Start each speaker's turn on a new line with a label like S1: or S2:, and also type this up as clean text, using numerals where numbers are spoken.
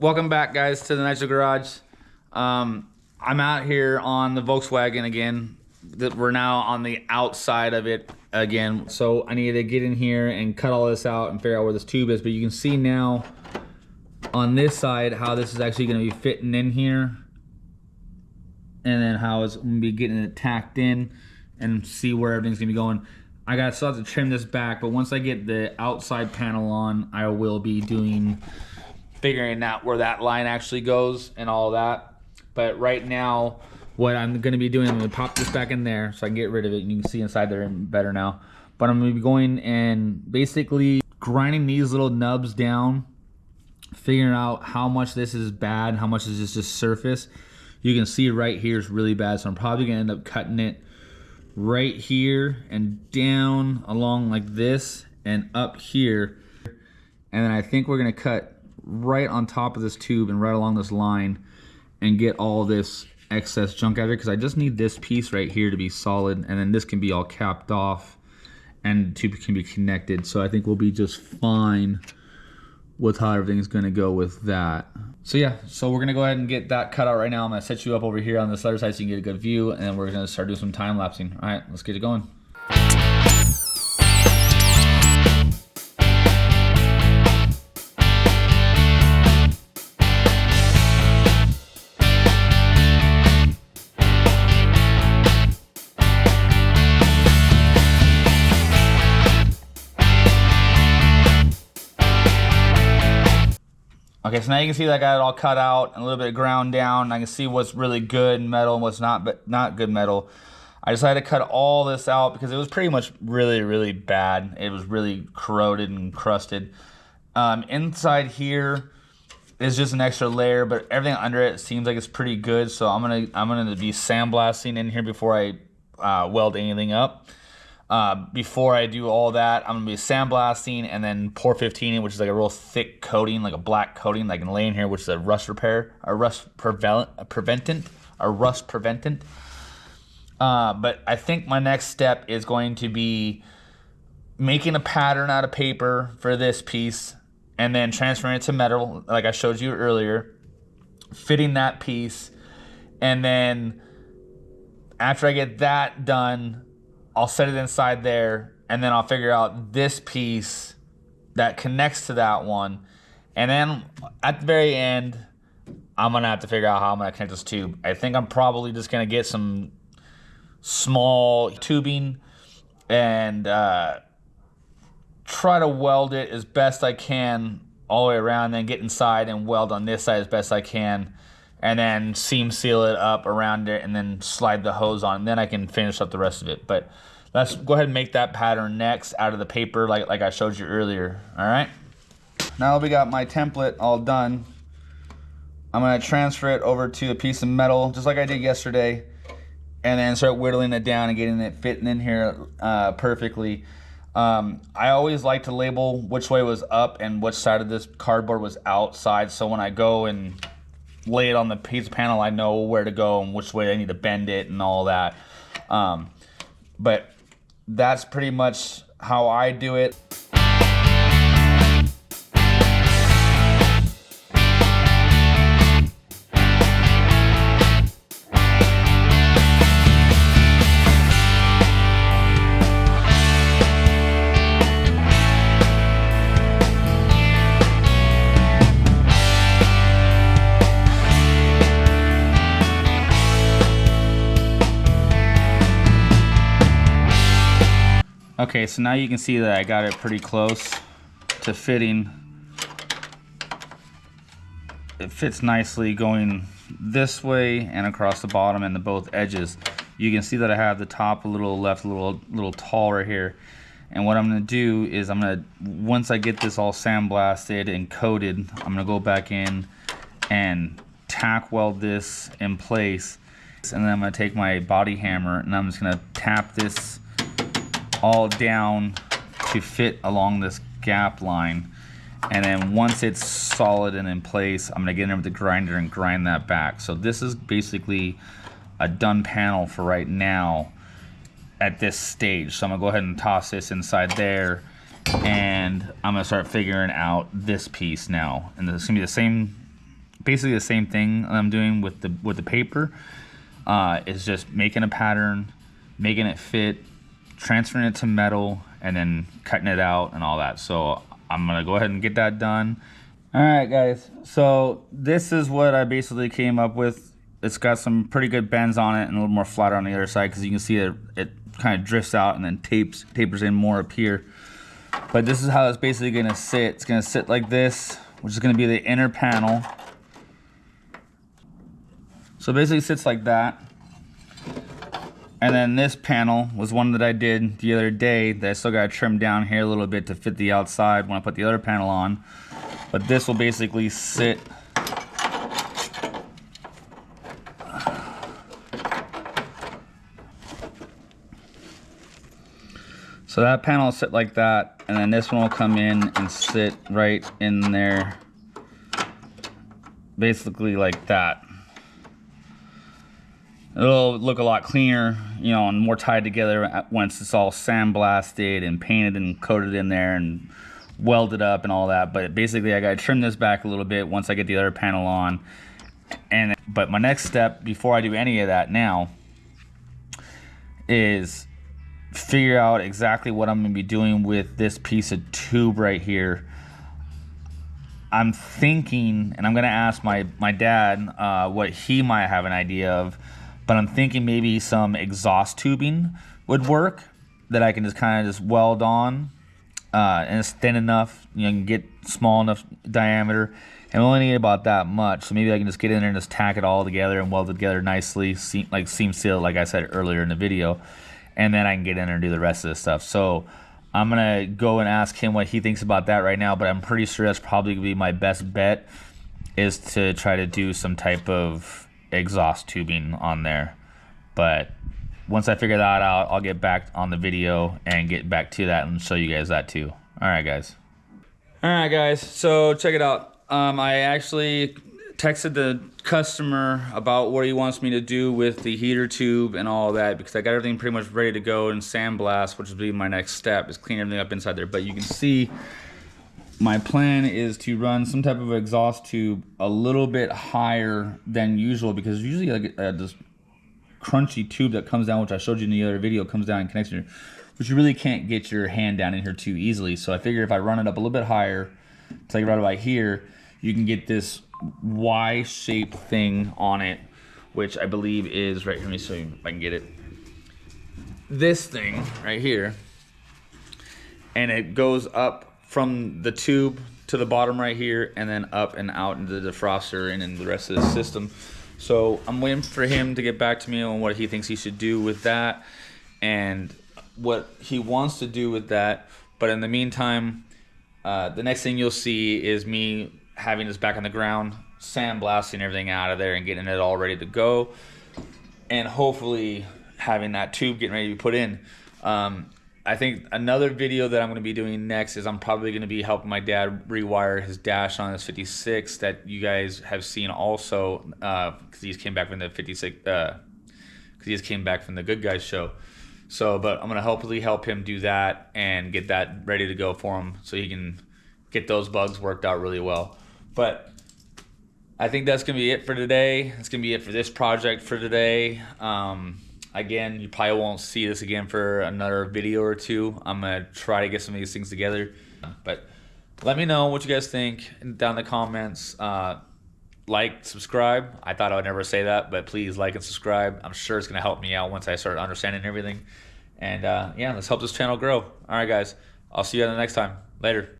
S1: Welcome back, guys, to the Nitro Garage. I'm out here on the Volkswagen again. We're now on the outside of it again. So I need to get in here and cut all this out and figure out where this tube is. But you can see now on this side how this is actually going to be fitting in here. And then how it's going to be getting it tacked in and see where everything's going to be going. I still have to trim this back, but once I get the outside panel on, I will be figuring out where that line actually goes and all that. But right now, what I'm going to be doing, I'm going to pop this back in there so I can get rid of it, and you can see inside there better now. But I'm going to be going and basically grinding these little nubs down, figuring out how much this is bad, how much is just surface. You can see right here is really bad, so I'm probably going to end up cutting it right here and down along like this and up here. And then I think we're going to cut right on top of this tube and right along this line and get all this excess junk out of it, because I just need this piece right here to be solid, and then this can be all capped off and the tube can be connected. So I think we'll be just fine with how everything's going to go with that. So yeah, so we're going to go ahead and get that cut out right now. I'm going to set you up over here on this other side so you can get a good view, and then we're going to start doing some time lapsing. All right, let's get it going. Okay, so now you can see that I got it all cut out and a little bit ground down. I can see what's really good metal and what's not good metal. I decided to cut all this out because it was pretty much really bad. It was really corroded and crusted. Inside here is just an extra layer, but everything under it seems like it's pretty good. So I'm gonna be sandblasting in here before I weld anything up. Before I do all that, I'm gonna be sandblasting and then pour 15 in, which is like a real thick coating, like a black coating, like I can lay in here, which is a rust preventant. But I think my next step is going to be making a pattern out of paper for this piece and then transferring it to metal, like I showed you earlier, fitting that piece, and then after I get that done, I'll set it inside there, and then I'll figure out this piece that connects to that one. And then at the very end, I'm gonna have to figure out how I'm gonna connect this tube. I think I'm probably just gonna get some small tubing and try to weld it as best I can all the way around, then get inside and weld on this side as best I can, and then seam seal it up around it and then slide the hose on, and then I can finish up the rest of it. But let's go ahead and make that pattern next out of the paper like I showed you earlier. All right, now we got my template all done. I'm gonna transfer it over to a piece of metal just like I did yesterday, and then start whittling it down and getting it fitting in here perfectly. I always like to label which way was up and which side of this cardboard was outside, so when I go and lay it on the piece of panel, I know where to go and which way I need to bend it and all that. But that's pretty much how I do it. Okay, so now you can see that I got it pretty close to fitting. It fits nicely going this way and across the bottom and the both edges. You can see that I have the top a little left, a little tall right here. And what I'm gonna do is once I get this all sandblasted and coated, I'm gonna go back in and tack weld this in place. And then I'm gonna take my body hammer and I'm just gonna tap this all down to fit along this gap line. And then once it's solid and in place, I'm gonna get in with the grinder and grind that back. So this is basically a done panel for right now at this stage. So I'm gonna go ahead and toss this inside there, and I'm gonna start figuring out this piece now. And it's gonna be the same basically the same thing I'm doing with the paper. It's just making a pattern, making it fit, transferring it to metal, and then cutting it out and all that. So I'm gonna go ahead and get that done. All right, guys, so this is what I basically came up with. It's got some pretty good bends on it and a little more flatter on the other side, because you can see it kind of drifts out and then tapers in more up here. But this is how it's basically gonna sit. It's gonna sit like this, which is gonna be the inner panel. So basically it sits like that. And then this panel was one that I did the other day that I still got to trim down here a little bit to fit the outside when I put the other panel on. But this will basically sit so that panel will sit like that, and then this one will come in and sit right in there, basically like that. It'll look a lot cleaner, you know, and more tied together once it's all sandblasted and painted and coated in there and welded up and all that. But basically I gotta trim this back a little bit once I get the other panel on. But my next step before I do any of that now is figure out exactly what I'm gonna be doing with this piece of tube right here. I'm thinking, and I'm gonna ask my dad what he might have an idea of, but I'm thinking maybe some exhaust tubing would work that I can just kind of just weld on, and it's thin enough, you know, you can get small enough diameter, and we only need about that much. So maybe I can just get in there and just tack it all together and weld it together nicely, like seam seal, like I said earlier in the video, and then I can get in there and do the rest of this stuff. So I'm gonna go and ask him what he thinks about that right now, but I'm pretty sure that's probably gonna be my best bet, is to try to do some type of exhaust tubing on there. But once I figure that out, I'll get back on the video and get back to that and show you guys that too. All right, guys, so check it out. I actually texted the customer about what he wants me to do with the heater tube and all that, because I got everything pretty much ready to go and sandblast, which will be my next step, is clean everything up inside there. But you can see my plan is to run some type of exhaust tube a little bit higher than usual, because usually I get this crunchy tube that comes down, which I showed you in the other video, comes down and connects here, but you really can't get your hand down in here too easily. So I figure if I run it up a little bit higher, it's like right about here, you can get this Y-shaped thing on it, which I believe is right here. Let me show you if I can get it. This thing right here, and it goes up from the tube to the bottom right here, and then up and out into the defroster and in the rest of the system. So I'm waiting for him to get back to me on what he thinks he should do with that and what he wants to do with that. But in the meantime, the next thing you'll see is me having this back on the ground, sandblasting everything out of there and getting it all ready to go, and hopefully having that tube getting ready to be put in. I think another video that I'm going to be doing next is I'm probably going to be helping my dad rewire his dash on his 56 that you guys have seen also, because he just came back from the 56, because he just came back from the Good Guys show. So, but I'm going to hopefully help him do that and get that ready to go for him so he can get those bugs worked out really well. But I think that's going to be it for today. That's going to be it for this project for today. Again, you probably won't see this again for another video or two. I'm going to try to get some of these things together. But let me know what you guys think down in the comments. Like, subscribe. I thought I would never say that, but please like and subscribe. I'm sure it's going to help me out once I start understanding everything. And yeah, let's help this channel grow. All right, guys. I'll see you on the next time. Later.